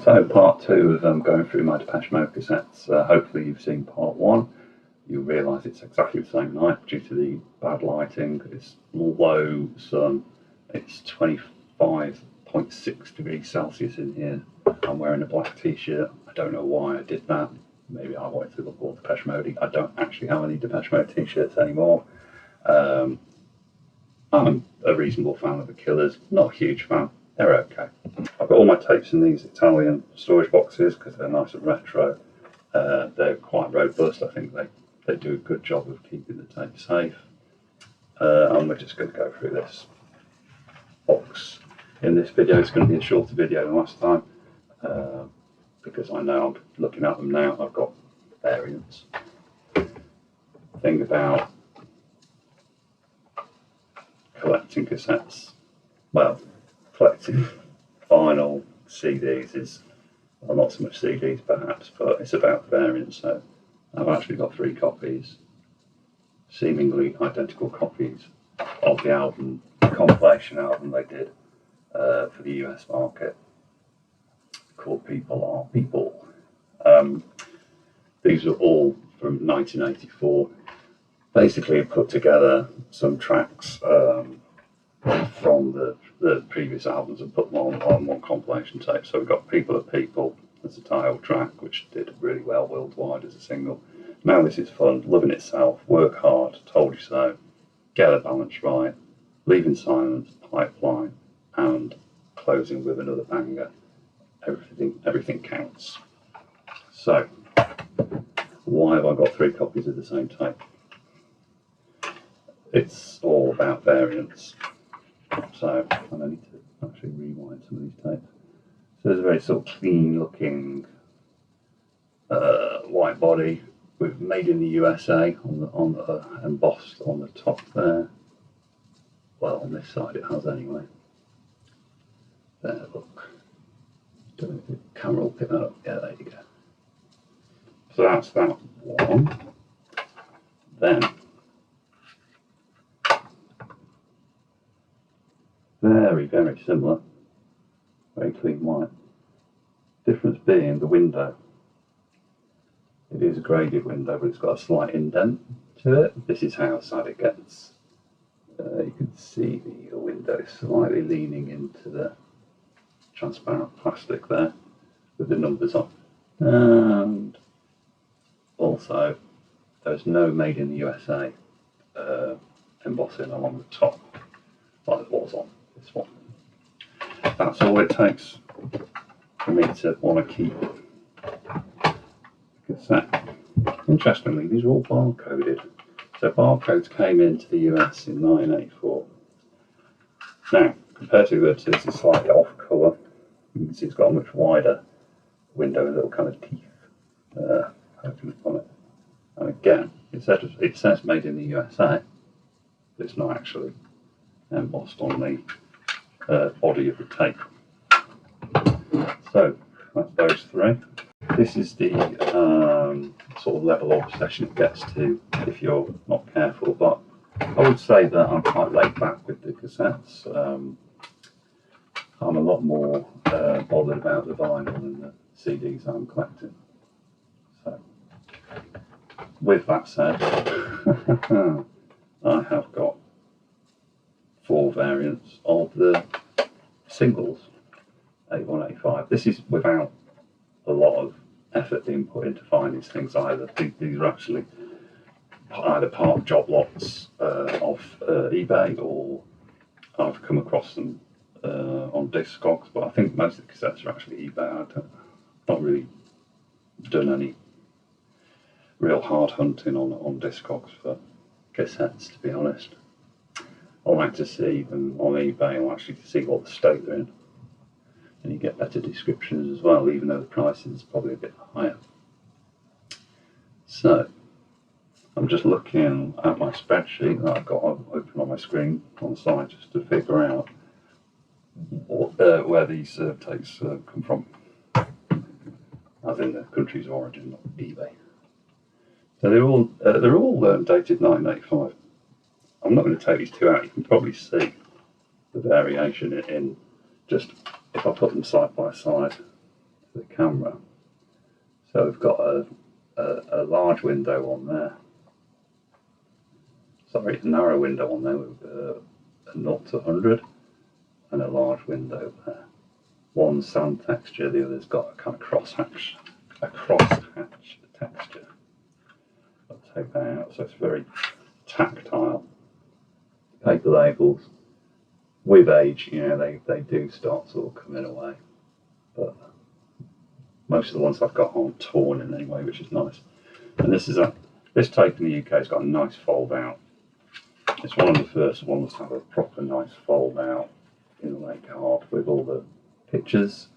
So part two of going through my Depeche Mode cassettes. Hopefully you've seen part one. You'll realise it's exactly the same night due to the bad lighting. It's low sun. It's 25.6 degrees Celsius in here. I'm wearing a black t-shirt. I don't know why I did that. Maybe I wanted to look all Depeche Mode. I don't actually have any Depeche Mode t-shirts anymore. I'm a reasonable fan of the Killers. Not a huge fan. They're okay. I've got all my tapes in these Italian storage boxes because they're nice and retro. They're quite robust. I think they do a good job of keeping the tape safe. And we're just going to go through this box. In this video, it's going to be a shorter video than last time because I know I'm looking at them now. I've got variants. Thing about collecting cassettes, well, collecting vinyl CDs is, well, not so much CDs perhaps, but it's about the variants. So I've actually got 3 copies, seemingly identical copies of the album, compilation album they did for the US market, called People Are People. These are all from 1984. Basically, I put together some tracks from the previous albums and put them on one compilation tape. So we've got People Are People as a title track, which did really well worldwide as a single. Now This Is Fun, Loving Itself, Work Hard, Told You So, Get the Balance Right, Leaving Silence, Pipeline, and closing with another banger, Everything Counts. So, why have I got 3 copies of the same tape? It's all about variants. So I need to actually rewind some of these tapes. So there's a very sort of clean looking white body with Made in the USA on the embossed on the top there. Well, on this side it has anyway. There, look. Don't know if the camera will pick that up. Yeah, there you go. So that's that one. Then very, very similar, very clean white. Difference being the window. It is a graded window, but it's got a slight indent to it. This is how sad it gets. You can see the window is slightly leaning into the transparent plastic there with the numbers on. And also, there's no Made in the USA embossing along the top like it was on this one. That's all it takes for me to want to keep the cassette. Interestingly, these are all barcoded. So barcodes came into the US in 1984. Now, compared to this, this is slightly off colour. You can see it's got a much wider window with little kind of teeth opening on it. And again, it says Made in the USA, but it's not actually embossed on the body of the tape. So that's those 3. This is the sort of level of obsession it gets to if you're not careful, but I would say that I'm quite laid back with the cassettes. I'm a lot more bothered about the vinyl than the CDs I'm collecting. So with that said, I have got 4 variants of the singles, 81, 85. This is without a lot of effort being put into finding these things either. These are actually either part of job lots off eBay, or I've come across them on Discogs, but I think most of the cassettes are actually eBay. I've not really done any real hard hunting on Discogs for cassettes, to be honest. I like to see them on eBay or actually to see what the state they're in. And you get better descriptions as well, even though the price is probably a bit higher. So, I'm just looking at my spreadsheet that I've got open on my screen on the side just to figure out where these tapes come from, as in the country's origin, not eBay. So they're all dated 1985. I'm not going to take these 2 out. You can probably see the variation in just if I put them side by side. the camera. So we've got a large window on there. Sorry, a narrow window on there with a 0 to 100 and a large window there. One sand texture, the other's got a kind of crosshatch texture. I'll take that out, so it's very tactile. Paper labels, with age, you know, they do start sort of coming away, but most of the ones I've got aren't torn in any way, which is nice. And this tape in the UK has got a nice fold out. It's one of the first ones to have a proper nice fold out inlay card with all the pictures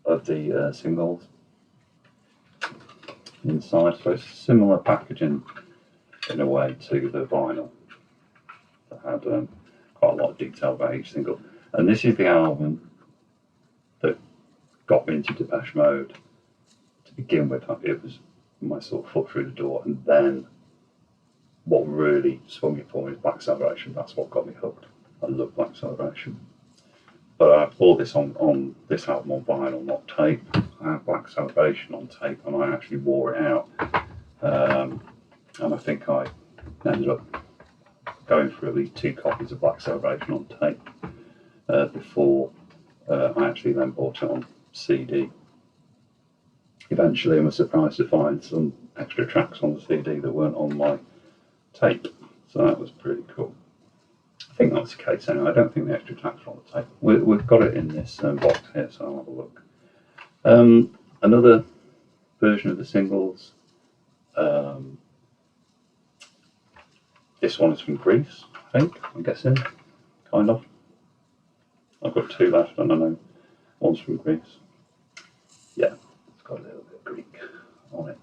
of the singles inside. So it's similar packaging in a way to the vinyl that had quite a lot of detail about each single. And this is the album that got me into Depeche Mode to begin with. It was my sort of foot through the door, and then what really swung it for me was Black Celebration. That's what got me hooked. I love Black Celebration. But I bought this on this album on vinyl, not tape. I had Black Celebration on tape, and I actually wore it out. And I think I ended up going through at least 2 copies of Black Celebration on tape before I actually then bought it on CD. Eventually, I was surprised to find some extra tracks on the CD that weren't on my tape, so that was pretty cool. I think that's the case anyway. I don't think the extra tracks are on the tape. We've got it in this box here, so I'll have a look. Another version of the singles. This one is from Greece, I think, I'm guessing, kind of. I've got 2 left, and I know one's from Greece. Yeah, it's got a little bit of Greek on it.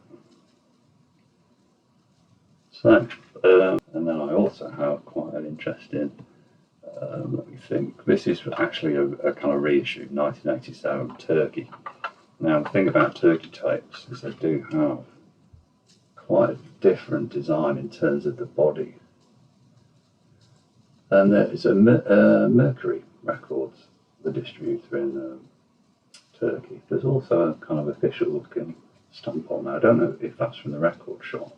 So, and then I also have quite an interesting, let me think, this is actually a kind of reissue, 1987 Turkey. Now the thing about Turkey tapes is they do have quite a different design in terms of the body. And there is a Mercury Records, the distributor in Turkey. There's also a kind of official looking stamp on there. I don't know if that's from the record shop,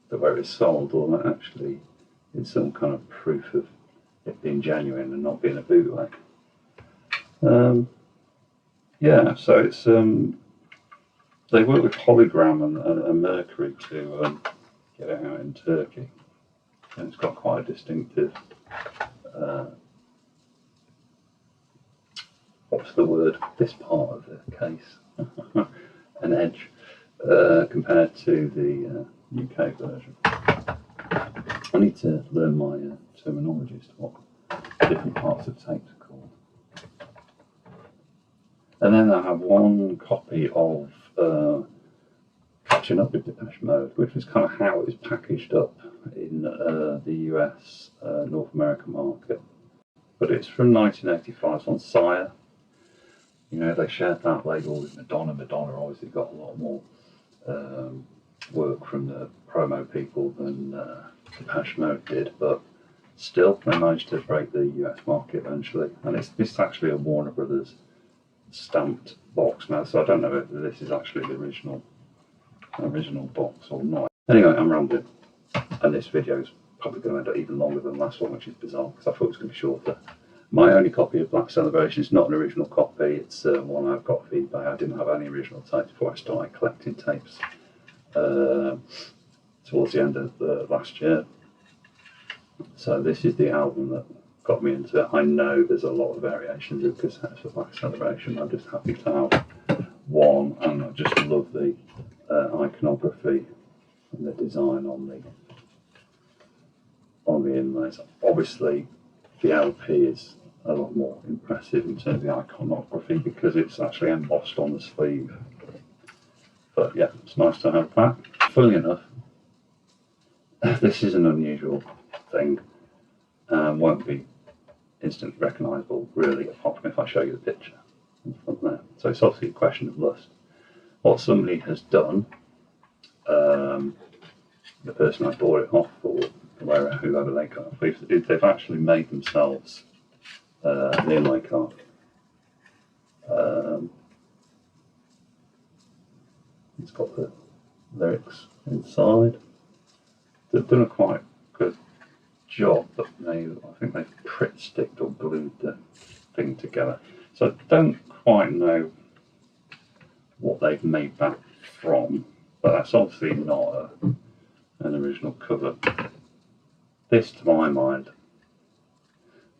where it's sold, or that actually is some kind of proof of it being genuine and not being a bootleg. Yeah, so it's they work with Hologram and Mercury to get it out in Turkey, and it's got quite a distinctive what's the word? This part of the case, an edge compared to the UK version. I need to learn my terminology as to what different parts of tapes are called. And then I have one copy of Catching Up with Depeche Mode, which was kind of how it was packaged up in the US North American market. But it's from 1985, it's on Sire. You know, they shared that label with Madonna. Madonna obviously got a lot more work from the promo people than Depeche Mode did, but still they managed to break the US market eventually. And it's actually a Warner Brothers stamped box now, so I don't know if this is actually the original box or not. Anyway, I'm rambling, and this video is probably going to end up even longer than the last one, which is bizarre because I thought it was going to be shorter. My only copy of Black Celebration is not an original copy, it's one I've got for eBay. I didn't have any original tapes before I started collecting tapes towards the end of last year. So this is the album that got me into it. I know there's a lot of variations of cassettes for Black Celebration. I'm just happy to have one, and I just love the iconography and the design on the inlays. Obviously, the LP is a lot more impressive in terms of the iconography because it's actually embossed on the sleeve. But yeah, it's nice to have that. Funnily enough, this is an unusual thing. Won't be instantly recognisable really, apart from if I show you the picture in front there. So it's obviously a question of lust. What somebody has done, the person I bought it off, or whoever they got it off, they've actually made themselves an inlay card. It's got the lyrics inside. They've done a quite good job, but I think they've Pritt sticked or glued the thing together. So I don't quite know what they've made that from, but that's obviously not an original cover. This, to my mind,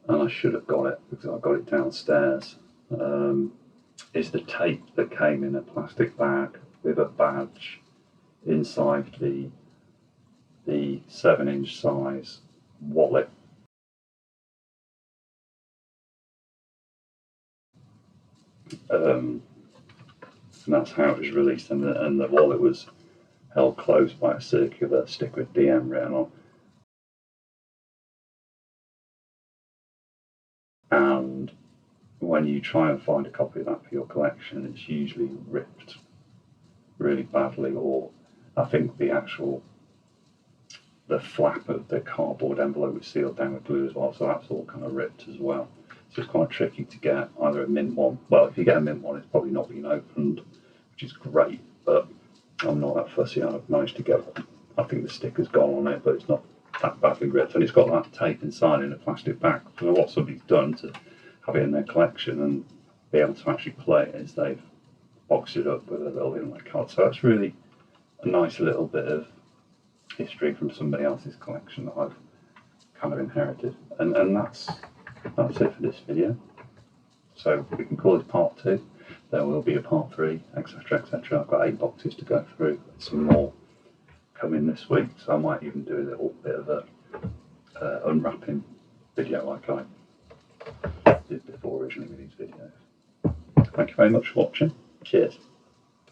and I should have got it because I got it downstairs, is the tape that came in a plastic bag with a badge inside the 7-inch size wallet. And that's how it was released, and the wallet was held closed by a circular stick with DM written on. And when you try and find a copy of that for your collection, it's usually ripped really badly, or I think the flap of the cardboard envelope is sealed down with glue as well, so that's all kind of ripped as well. So it's quite tricky to get either a mint one. Well, if you get a mint one, it's probably not been opened, which is great, but I'm not that fussy. I've managed to get one. I think the sticker's gone on it, but it's not that badly ripped, and it's got that tape inside in a plastic bag. So what somebody's done to have it in their collection and be able to actually play it is they've boxed it up with a little inlay card. So that's really a nice little bit of history from somebody else's collection that I've kind of inherited. And that's it for this video. So we can call it part 2. There will be a part 3, etc, etc. I've got 8 boxes to go through. Some more coming this week, so I might even do a little bit of a unwrapping video like I did before originally with these videos. Thank you very much for watching. Cheers.